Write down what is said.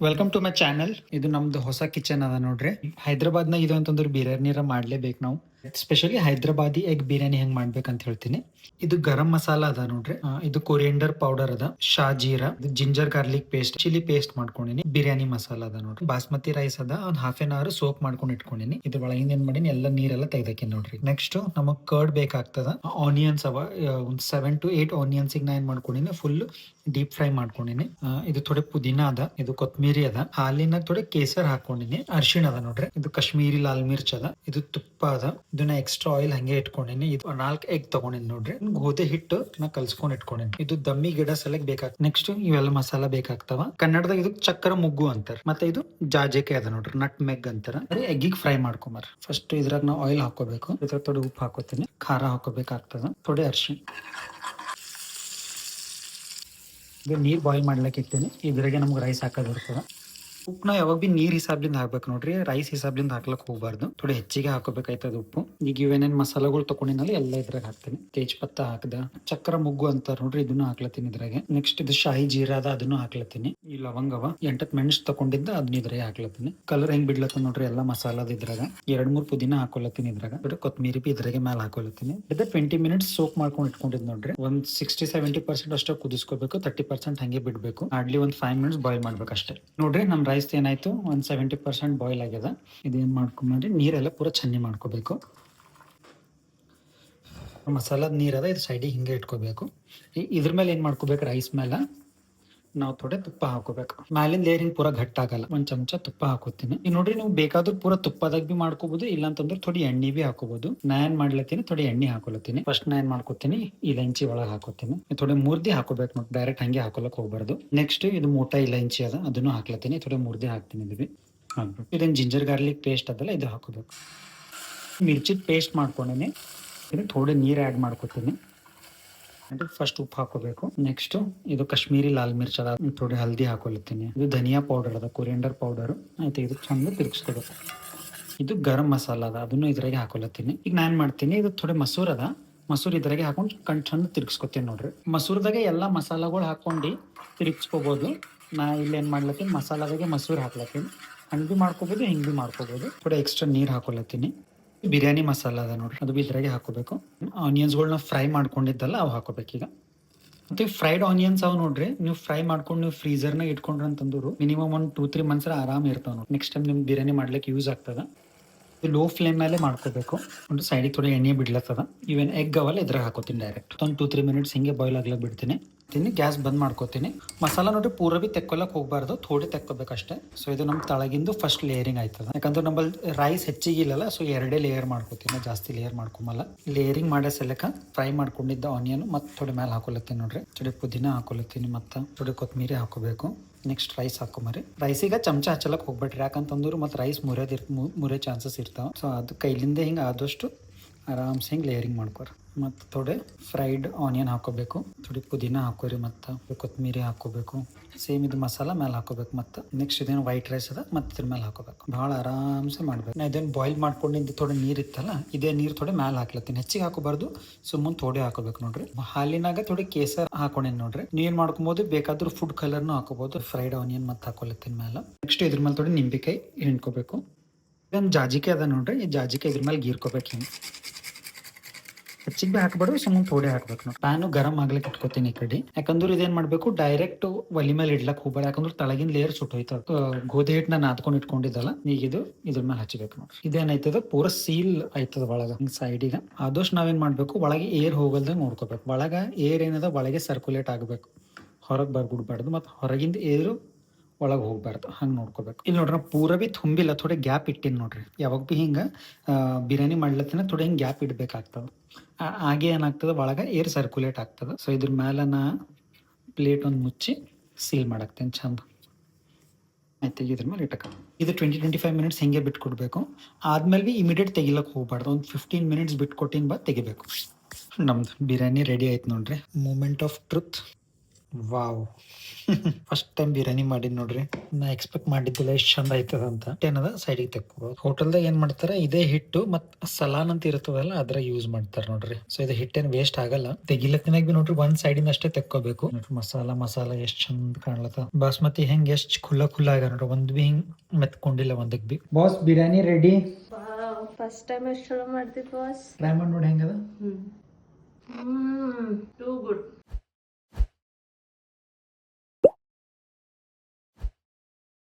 Welcome to my channel. ಇದು ನಮ್ದು ಹೊಸ ಕಿಚನ್ ಅದ ನೋಡ್ರಿ. ಹೈದ್ರಾಬಾದ್ನಾಗ ಇದು ಅಂತಂದ್ರೆ ಬಿರಿಯಾನಿರ ಮಾಡ್ಲೇಬೇಕು ನಾವು. ಸ್ಪೆಷಲಿ ಹೈದ್ರಾಬಾದಿ ಎಗ್ ಬಿರಿಯಾನಿ ಹೆಂಗ್ ಮಾಡ್ಬೇಕಂತ ಹೇಳ್ತೀನಿ. ಇದು ಗರಂ ಮಸಾಲ ಅದ ನೋಡ್ರಿ. ಇದು ಕೊರಿಯಂಡರ್ ಪೌಡರ್ ಅದ, ಶಾಜೀರಾ, ginger garlic paste, chilli paste ಮಾಡ್ಕೊಂಡಿನಿ. ಬಿರಿಯಾನಿ ಮಸಾಲ ಅದ ನೋಡ್ರಿ. ಬಾಸ್ಮತಿ ರೈಸ್ ಅದ, ಒಂದ್ ಹಾಫ್ ಎನ್ ಅವರ್ ಸೋಕ್ ಮಾಡ್ಕೊಂಡು ಇಟ್ಕೊಂಡಿನಿ. ಇದ್ರ ಒಳಗಿಂದ ಏನ್ ಮಾಡೀನಿ, ಎಲ್ಲ ನೀರೆಲ್ಲ ತೆಗ್ದಾಕಿ ನೋಡ್ರಿ. ನೆಕ್ಸ್ಟ್ ನಮಗ್ ಕರ್ಡ್ ಬೇಕಾಗ್ತದ. ಆನಿಯನ್ಸ್ ಅವ, ಒಂದ್ 7 to 8 ಆನಿಯನ್ಸ್ ನಾ ಏನ್ ಮಾಡ್ಕೊಂಡಿನಿ, ಫುಲ್ ಡೀಪ್ ಫ್ರೈ ಮಾಡ್ಕೊಂಡಿನಿ. ಇದು ಥೋಡೆ ಪುದೀನ ಅದ, ಇದು ಕೊತ್ಮೀರಿ ಅದ, ಹಾಲಿನ ಥೋಡೆ ಕೇಸರ್ ಹಾಕೊಂಡಿನಿ, ಅರ್ಶಿಣ ಅದ ನೋಡ್ರಿ. ಇದು ಕಾಶ್ಮೀರಿ ಲಾಲ್ ಮಿರ್ಚ್ ಅದ, ಇದು ತುಪ್ಪ ಅದ. ಇದನ್ನ ಎಕ್ಸ್ಟ್ರಾ ಆಯಿಲ್ ಹಂಗೆ ಇಟ್ಕೊಂಡಿನಿ. ಇದು 4 ಎಗ್ ತಗೊಂಡಿನಿ ನೋಡ್ರಿ. ಗೋಧಿ ಹಿಟ್ಟು ನಾ ಕಲ್ಸ್ಕೊಂಡ್ ಇಟ್ಕೊಂಡಿನಿ. ಇದು ದಮ್ಮಿ ಗಿಡ ಸಲಕ್ ಬೇಕಾಗ್ತದೆ. ನೆಕ್ಸ್ಟ್ ಇವೆಲ್ಲ ಮಸಾಲ ಬೇಕಾಗ್ತಾವ. ಕನ್ನಡದಾಗ ಇದು ಚಕ್ಕರ ಮುಗ್ಗು ಅಂತಾರ. ಮತ್ತೆ ಇದು ಜಾಜೆಕಾಯಿ ಅದ ನೋಡ್ರಿ, ನಟ್ ಮೆಗ್ ಅಂತಾರ. ಎಗ್ಗಿಗೆ ಫ್ರೈ ಮಾಡ್ಕೊಂಬಾರ. ಫಸ್ಟ್ ಇದ್ರಾಗ ನಾವು ಆಯಿಲ್ ಹಾಕೋಬೇಕು. ಇದ್ರಾಗ ಥೋಡೆ ಉಪ್ಪು ಹಾಕೋತೀನಿ, ಖಾರ ಹಾಕೋಬೇಕಾಗ್ತದ, ಥೋಡೆ ಅರ್ಶಿಣ. ಇದು ನೀರ್ ಬಾಯ್ಲ್ ಮಾಡ್ಲಿಕ್ಕೆ ಇರ್ತೀನಿ. ಇದ್ರಾಗೆ ನಮ್ಗೆ ರೈಸ್ ಹಾಕೋದು ಇರ್ತದ. ಉಪ್ಪುನ ಯಾವಾಗ ಬಿ ನೀರ್ ಹಿಸಾಬ್ಲಿಂದ ಹಾಕ್ಬೇಕು ನೋಡ್ರಿ, ರೈಸ್ ಹಿಸಾಬ್ಲಿಂದ ಹಾಕ್ಲಕ್ ಹೋಗ್ಬಾರ್ದು. ಥೋಡೆ ಹೆಚ್ಚಿಗೆ ಹಾಕೋಬೇಕಾಯ್ತದ ಉಪ್ಪು. ಈಗ ಇವೇನೇನ್ ಮಸಾಲಗಳು ತಗೊಂಡಿನಲ್ಲ ಎಲ್ಲ ಇದ್ರಾಗ ಹಾಕ್ತೀನಿ. ತೇಜ್ ಪತ್ತ ಹಾಕ್ದ, ಚಕ್ರ ಮುಗ್ಗು ಅಂತಾರ ನೋಡ್ರಿ, ಇದನ್ನು ಹಾಕ್ಲತ್ತೀನಿ ಇದ್ರಾಗೆ. ನೆಕ್ಸ್ಟ್ ಇದು ಶಾಹಿ ಜೀರಾ ಅದ, ಅದನ್ನು ಹಾಕ್ಲತ್ತೀನಿ. ಈ ಲವಂಗವ 8 ಮೆಣಸು ತಗೊಂಡಿದ್ದ, ಅದನ್ನ ಇದ್ರಾಗ ಹಾಕ್ಲತ್ತೀನಿ. ಕಲರ್ ಹೆಂಗ್ ಬಿಡ್ಲತ್ತ ನೋಡ್ರಿ, ಎಲ್ಲ ಮಸಾಲದ ಇದ್ರಾಗ 2-3 ಪುದೀನ ಹಾಕೊಲತ್ತೀನಿ ಇದ್ರಾಗ. ಕೊತ್ಮೀರಿ ಬಿ ಇದ್ರಾಗೆ ಮೇಲೆ ಹಾಕೊಲತ್ತೀನಿ. ಇದು 20 ಮಿನಿಟ್ಸ್ ಸೋಕ್ ಮಾಡ್ಕೊಂಡು ಇಟ್ಕೊಂಡಿದ್ ನೋಡ್ರಿ. ಒಂದ್ 60-70% ಅಷ್ಟೇ ಕುದಿಸ್ಕೋಬೇಕು, 30% ಹಂಗೆ ಬಿಡ್ಬೇಕು. ಹಾರ್ಡ್ಲಿ ಒಂದ್ 5 ಮಿನಿಟ್ಸ್ ಬಾಯ್ಲ್ ಮಾಡ್ಬೇಕು ಅಷ್ಟೇ ನೋಡ್ರಿ. ನಮ್ ರೈಸ್ ಏನಾಯ್ತು, ಒಂದ್ 70% ಬಾಯ್ಲ್ ಆಗ್ಯದ. ಇದೇನ್ ಮಾಡ್ಕೊಂಡ್ರಿ, ನೀರೆಲ್ಲ ಪೂರ ಚನ್ನಿ ಮಾಡ್ಕೋಬೇಕು. ಮಸಾಲದ ನೀರದ ಇದು ಸೈಡಿಗೆ ಹಿಂಗೆ ಇಟ್ಕೋಬೇಕು. ಇದ್ರ ಮೇಲೆ ಏನ್ ಮಾಡ್ಕೋಬೇಕು, ರೈಸ್ ಮೇಲೆ ನಾವು ಥೋಡೆ ತುಪ್ಪ ಹಾಕೋಬೇಕು. ಮ್ಯಾಲಿನ ಲೇಯರ್ ಹಿಂಗ್ ಪೂರ ಗಟ್ಟ ಆಗಲ್ಲ. ಒಂದ್ ಚಮಚ ತುಪ್ಪ ಹಾಕೋತೀನಿ. ಈಗ ನೋಡ್ರಿ, ನೀವು ಬೇಕಾದ್ರೂ ಪೂರ ತುಪ್ಪದಾಗ ಬಿ ಮಾಡ್ಕೋಬಹುದು, ಇಲ್ಲ ಅಂತಂದ್ರೆ ಥೋಡಿ ಎಣ್ಣೆ ಬಿ ಹಾಕೋಬಹುದು. ನಾ ಏನ್ ಮಾಡ್ಲತ್ತೀನಿ, ಥೋಡಿ ಎಣ್ಣೆ ಹಾಕೊಲತ್ತೀನಿ. ಫಸ್ಟ್ ನಾ ಏನ್ ಮಾಡ್ಕೋತೀನಿ, ಇಲೈಚಿ ಒಳಗೆ ಹಾಕೋತೀನಿ. ಥೋಡೆ ಮುರ್ದಿ ಹಾಕೋಬೇಕು ನೋಡಿ, ಡೈರೆಕ್ಟ್ ಹಂಗೆ ಹಾಕೊಲಕ್ ಹೋಗ್ಬಾರ್ದು. ನೆಕ್ಸ್ಟ್ ಇದು ಮೋಟಾ ಇಲೈಚಿ ಅದ, ಅದನ್ನು ಹಾಕ್ಲತ್ತೀನಿ. ಥೋಡೆ ಮುರ್ದಿ ಹಾಕ್ತೀನಿ. ಇದೀವಿ ಹಾಕ್ಬೇಕು. ಇದೇನ್ ಜಿಂಜರ್ ಗಾರ್ಲಿಕ್ ಪೇಸ್ಟ್ ಅದಲ್ಲ, ಇದು ಹಾಕೋಬೇಕು. ಮಿರ್ಚಿ ಪೇಸ್ಟ್ ಮಾಡ್ಕೊಂಡೇನೆ. ಇದು ಥೋಡೆ ನೀರ್ ಆ್ಯಡ್ ಮಾಡ್ಕೋತೀನಿ. ಫಸ್ಟ್ ಉಪ್ಪು ಹಾಕೋಬೇಕು. ನೆಕ್ಸ್ಟ್ ಇದು ಕಾಶ್ಮೀರಿ ಲಾಲ್ ಮಿರ್ಚ್ ಅದ, ಥೋಡೆ ಹಲ್ದಿ ಹಾಕೊಲತ್ತೀನಿ. ಇದು ಧನಿಯಾ ಪೌಡರ್ ಅದ, ಕೊರಿಯಂಡರ್ ಪೌಡರ್. ಆಯ್ತು, ಇದು ಚಂದ ತಿರ್ಗಿಸ್ಕೋಬೇಕು. ಇದು ಗರಂ ಮಸಾಲ ಅದ, ಅದನ್ನು ಇದ್ರಾಗೆ ಹಾಕೊಲತ್ತೀನಿ. ಈಗ ನಾನ್ ಮಾಡ್ತೀನಿ, ಇದು ಥೋಡೆ ಮಸೂರ್ ಅದ, ಮಸೂರ್ ಇದ್ರಾಗೆ ಹಾಕೊಂಡು ಚಂದ ತಿರ್ಗಿಸ್ಕೊತೀನಿ ನೋಡ್ರಿ. ಮಸೂರ್ದಾಗೆ ಎಲ್ಲಾ ಮಸಾಲಗಳು ಹಾಕೊಂಡು ತಿರ್ಗಿಸ್ಕೋಬಹುದು. ನಾ ಇಲ್ಲಿ ಏನ್ ಮಾಡ್ಲತ್ತೀನಿ, ಮಸಾಲದಾಗೆ ಮಸೂರ್ ಹಾಕ್ಲತ್ತೀನಿ. ಹಂಗ್ ಬಿ ಮಾಡ್ಕೋಬಹುದು, ಹಿಂಗ್ ಬಿ ಮಾಡ್ಕೋಬಹುದು. ಥೋಡೆ ಎಕ್ಸ್ಟ್ರಾ ನೀರ್ ಹಾಕೊಲತ್ತೀನಿ. ಬಿರಿಯಾನಿ ಮಸಾಲ ಅದ ನೋಡ್ರಿ, ಅದು ಇದ್ರಾಗೆ ಹಾಕೋಬೇಕು. ಆನಿಯನ್ಸ್ಗಳನ್ನ ಫ್ರೈ ಮಾಡ್ಕೊಂಡಿದ್ದಲ್ಲ, ಅವು ಹಾಕೋಬೇಕೀಗ. ಮತ್ತೆ ಫ್ರೈಡ್ ಆನಿಯನ್ಸ್ ಅವ್ ನೋಡ್ರಿ, ನೀವು ಫ್ರೈ ಮಾಡ್ಕೊಂಡು ನೀವು ಫ್ರೀಜರ್ನಾಗ ಇಟ್ಕೊಂಡ್ರಿ ಅಂತಂದ್ರು ಮಿನಿಮಮ್ ಒಂದು 2-3 ಮಂತ್ಸ್ ಆರಾಮ್ ಇರ್ತಾವ ನೋಡಿ. ನೆಕ್ಸ್ಟ್ ಟೈಮ್ ನಿಮ್ಗೆ ಬಿರಿಯಾನಿ ಮಾಡ್ಲಿಕ್ಕೆ ಯೂಸ್ ಆಗ್ತದ. ಲೋ ಫ್ಲೇಮ್ ಮೇಲೆ ಮಾಡ್ಕೋಬೇಕು. ಒಂದು ಸೈಡಿಗೆ ಥೋಡೆ ಎಣ್ಣೆ ಬಿಡ್ಲತ್ತದ. ಇವೇನ್ ಎಗ್ ಅವಲ್ಲ, ಇದ್ರಾಗ ಹಾಕೋತೀನಿ ಡೈರೆಕ್ಟ್. ಒಂದು 2-3 ಮಿನಿಟ್ಸ್ ಹಿಂಗೆ ಬಾಯ್ಲ್ ಆಗ್ಲಕ್ ಬಿಡ್ತೀನಿ. ಗ್ಯಾಸ್ ಬಂದ್ ಮಾಡ್ಕೋತೀನಿ. ಮಸಾಲ ನೋಡಿ ಪೂರ ಬಿ ತೆಕ್ಕೊಳಕ್ ಹೋಗ್ಬಾರ್ದು, ಥೋಡೆ ತೆಕ್ಕೋಬೇಕಷ್ಟೇ. ಸೊ ಇದು ನಮ್ ತಳಗಿಂದು ಫಸ್ಟ್ ಲೇಯರಿಂಗ್ ಆಯ್ತದ. ಯಾಕಂದ್ರೆ ನಮ್ಮಲ್ಲಿ ರೈಸ್ ಹೆಚ್ಚಿಗೆ ಇಲ್ಲಲ್ಲ, ಸೊ 2 ಲೇಯರ್ ಮಾಡ್ಕೋತೀನಿ, ಜಾಸ್ತಿ ಲೇಯರ್ ಮಾಡ್ಕೊಂಬಲ್ಲ. ಲೇಯರಿಂಗ್ ಮಾಡೋ ಸಲಕ ಫ್ರೈ ಮಾಡ್ಕೊಂಡಿದ್ದ ಆನಿಯನ್ ಮತ್ತೆ ಥೋಡೆ ಮೇಲೆ ಹಾಕೊಲತ್ತೀನಿ ನೋಡ್ರಿ. ಥೋಡೆ ಪುದೀನ ಹಾಕೊಲತ್ತೀನಿ, ಮತ್ತೆ ಥೋಡೆ ಕೊತ್ಮೀರಿ ಹಾಕೋಬೇಕು. Next rice ಹಾಕೊಂಬರಿ. ರೈಸಿಗೆ ಚಮಚ ಹಚ್ಚಲಕ್ ಹೋಗ್ಬೇಡ್ರಿ, ಯಾಕಂತಂದ್ರು ಮತ್ತೆ ರೈಸ್ ಮುರಿಯೋ ಚಾನ್ಸಸ್ ಇರ್ತಾವ. ಸೊ ಅದು ಕೈಲಿಂದ ಹಿಂಗೆ ಆದಷ್ಟು ಆರಾಮ್ಸೆ ಹಿಂಗೆ ಲೇಯರಿಂಗ್ ಮಾಡ್ಕೋರಿ. ಮತ್ತು ಥೋಡೆ ಫ್ರೈಡ್ ಆನಿಯನ್ ಹಾಕೋಬೇಕು, ಥೋಡೆ ಪುದೀನ ಹಾಕೋರಿ, ಮತ್ತು ಕೊತ್ಮೀರಿ ಹಾಕೋಬೇಕು. ಸೇಮ್ ಇದು ಮಸಾಲ ಮೇಲೆ ಹಾಕೋಬೇಕು. ಮತ್ತು ನೆಕ್ಸ್ಟ್ ಇದೇನು ವೈಟ್ ರೈಸ್ ಅದ, ಮತ್ತೆ ಇದ್ರ ಮೇಲೆ ಹಾಕೋಬೇಕು. ಭಾಳ ಆರಾಮ್ಸೆ ಮಾಡ್ಬೇಕು. ನಾ ಇದೇನು ಬಾಯ್ಲ್ ಮಾಡ್ಕೊಂಡಿದ್ದು ಥೋಡೆ ನೀರು ಇತ್ತಲ್ಲ, ಇದೇ ನೀರು ಥೋಡೆ ಮೇಲೆ ಹಾಕ್ಲತ್ತೀನಿ. ಹೆಚ್ಚಿಗೆ ಹಾಕೋಬಾರ್ದು, ಸುಮ್ಮನೆ ಥೋಡೆ ಹಾಕೋಬೇಕು ನೋಡ್ರಿ. ಹಾಲಿನಾಗ ಥೋಡೆ ಕೇಸರ್ ಹಾಕೊಂಡೇನಿ ನೋಡ್ರಿ. ನೀವೇನು ಮಾಡ್ಕೊಬೋದು, ಬೇಕಾದ್ರೂ ಫುಡ್ ಕಲರ್ನು ಹಾಕೋಬಹುದು. ಫ್ರೈಡ್ ಆನಿಯನ್ ಮತ್ತೆ ಹಾಕೊಲತ್ತೀನಿ ಮೇಲೆ. ನೆಕ್ಸ್ಟ್ ಇದ್ರ ಮೇಲೆ ಥೋಡೆ ನಿಂಬೆಕಾಯಿ ಹಿಂಡ್ಕೋಬೇಕು. ಇದೊಂದು ಜಾಜಿಕಾಯಿ ಅದ ನೋಡ್ರಿ, ಈ ಜಾಜಿಕಾಯಿ ಇದ್ರ ಮೇಲೆ ಗೀರ್ಕೋಬೇಕು. ಹಿಂಗೆ ಹೆಚ್ಚಿಗೆ ಬಿ ಹಾಕ್ಬಾರ್ದು, ಸುಮ್ಮನೆ ಥೋಡೆ ಹಾಕ್ಬೇಕು. ನಾವು ಪ್ಯಾನು ಗರಂ ಆಗ್ಲಿಕ್ಕೆ ಇಟ್ಕೋತೀನಿ ಈ ಕಡೆ. ಯಾಕಂದ್ರೆ ಇದೇನ್ ಮಾಡ್ಬೇಕು, ಡೈರೆಕ್ಟ್ ಒಲಿ ಮೇಲೆ ಇಡ್ಲಕ್ ಹೋಗ್ಬಾರ್ದು. ಯಾಕಂದ್ರೆ ತಳಗಿನ ಲೇಯರ್ ಸುಟ್ಟೋಯ್ತದ. ಗೋಧಿ ಹಿಟ್ಟು ನಾದ್ಕೊಂಡು ಇಟ್ಕೊಂಡಿದ್ದಲ್ಲ, ಈಗ ಇದು ಇದ್ರ ಮೇಲೆ ಹಚ್ಚಬೇಕು ನೋಡ್ರಿ. ಇದೇನೈತದ ಪೂರ ಸೀಲ್ ಆಯ್ತದ ಒಳಗ ಸೈಡಿಗೆ. ಆದಷ್ಟು ನಾವೇನ್ ಮಾಡ್ಬೇಕು, ಒಳಗೆ ಏರ್ ಹೋಗಲ್ದಂಗೆ ನೋಡ್ಕೋಬೇಕು. ಒಳಗ ಏರ್ ಏನದ ಒಳಗೆ ಸರ್ಕ್ಯುಲೇಟ್ ಆಗಬೇಕು, ಹೊರಗೆ ಬರ್ಬಿಡ್ಬಾರ್ದು. ಮತ್ತು ಹೊರಗಿಂದ ಏರು ಒಳಗೆ ಹೋಗ್ಬಾರ್ದು, ಹಂಗೆ ನೋಡ್ಕೋಬೇಕು. ಇಲ್ಲಿ ನೋಡ್ರಿ, ಪೂರ ಬಿ ತುಂಬಿಲ್ಲ, ಥೋಡೆ ಗ್ಯಾಪ್ ಇಟ್ಟಿನಿ ನೋಡ್ರಿ. ಯಾವಾಗ ಬಿ ಹಿಂಗೆ ಬಿರಿಯಾನಿ ಮಾಡ್ಲತ್ತಿನ ಥೋಡೆ ಹಿಂಗೆ ಗ್ಯಾಪ್ ಇಡಬೇಕಾಗ್ತದೆ. ಹಾಗೆ ಏನಾಗ್ತದೆ, ಒಳಗೆ ಏರ್ ಸರ್ಕ್ಯುಲೇಟ್ ಆಗ್ತದೆ. ಸೊ ಇದ್ರ ಮೇಲೆ ನಾ ಪ್ಲೇಟ್ ಒಂದು ಮುಚ್ಚಿ ಸೀಲ್ ಮಾಡಾಕ್ತೇನೆ ಚಂದ. ಆಯ್ತು, ಇದ್ರ ಮೇಲೆ ಇಟ್ಟಕ. ಇದು 20-25 ಮಿನಿಟ್ಸ್ ಹಿಂಗೆ ಬಿಟ್ಕೊಡ್ಬೇಕು. ಆದ್ಮೇಲೆ ಬಿ ಇಮಿಡಿಯೇಟ್ ತೆಗಿಲಕ್ಕೆ ಹೋಗ್ಬಾರ್ದು, ಒಂದು 15 ಮಿನಿಟ್ಸ್ ಬಿಟ್ಕೊಟ್ಟಿನ ಬಾದ್ ತೆಗಿಬೇಕು. ನಮ್ದು ಬಿರಿಯಾನಿ ರೆಡಿ ಆಯ್ತು ನೋಡ್ರಿ. Moment of truth. Wow first time biryani ಮಾಡಿದ್ ನೋಡ್ರಿ. ನಾ ಎಕ್ಸ್ಪೆಕ್ಟ್ ಮಾಡಿದ್ದಿಲ್ಲ ಇಷ್ಟು ಚಂದ ಆಯ್ತದ ಅಂತ. ಏನದ ಸೈಡಿಗೆ ತೆಕ್ಕೋಬಹುದು. ಹೋಟೆಲ್ದಾಗ ಏನ್ ಮಾಡ್ತಾರ ಇದೇ ಹಿಟ್ಟು ಮತ್ ಸಲಾನ್ ಅಂತ ಇರ್ತದಲ್ಲ ಅದ್ರ ಯೂಸ್ ಮಾಡ್ತಾರ ನೋಡ್ರಿ. ಸೊ ಇದು ಹಿಟ್ಟೇನ್ ವೇಸ್ಟ್ ಆಗಲ್ಲ. ತೆಗಿಲತ್ತಿನಾಗ ಬಿ ನೋಡ್ರಿ ಒಂದ್ ಸೈಡಿನ ಅಷ್ಟೇ ತೆಕ್ಕೋಬೇಕು. ನೋಡ್ರಿ ಮಸಾಲ ಎಷ್ಟ್ ಚಂದ ಕಾಣ್ಲತ್ತ. ಬಾಸ್ಮತಿ ಹೆಂಗ್ ಎಷ್ಟ್ ಖುಲ್ಲ ಆಗ ನೋಡ್ರಿ. ಒಂದ್ ಬಿ ಹಿಂಗ್ ಮೆತ್ಕೊಂಡಿಲ್ಲ ಒಂದಕ್ ಬಿ. Boss biryani ready. First time ಎಷ್ಟು ಚಲೋ ಮಾಡ್ತಿದ್ ಬಾಸ್. ಟ್ರೈ ಮಾಡಿ ನೋಡಿ ಹೆಂಗದ. Too good.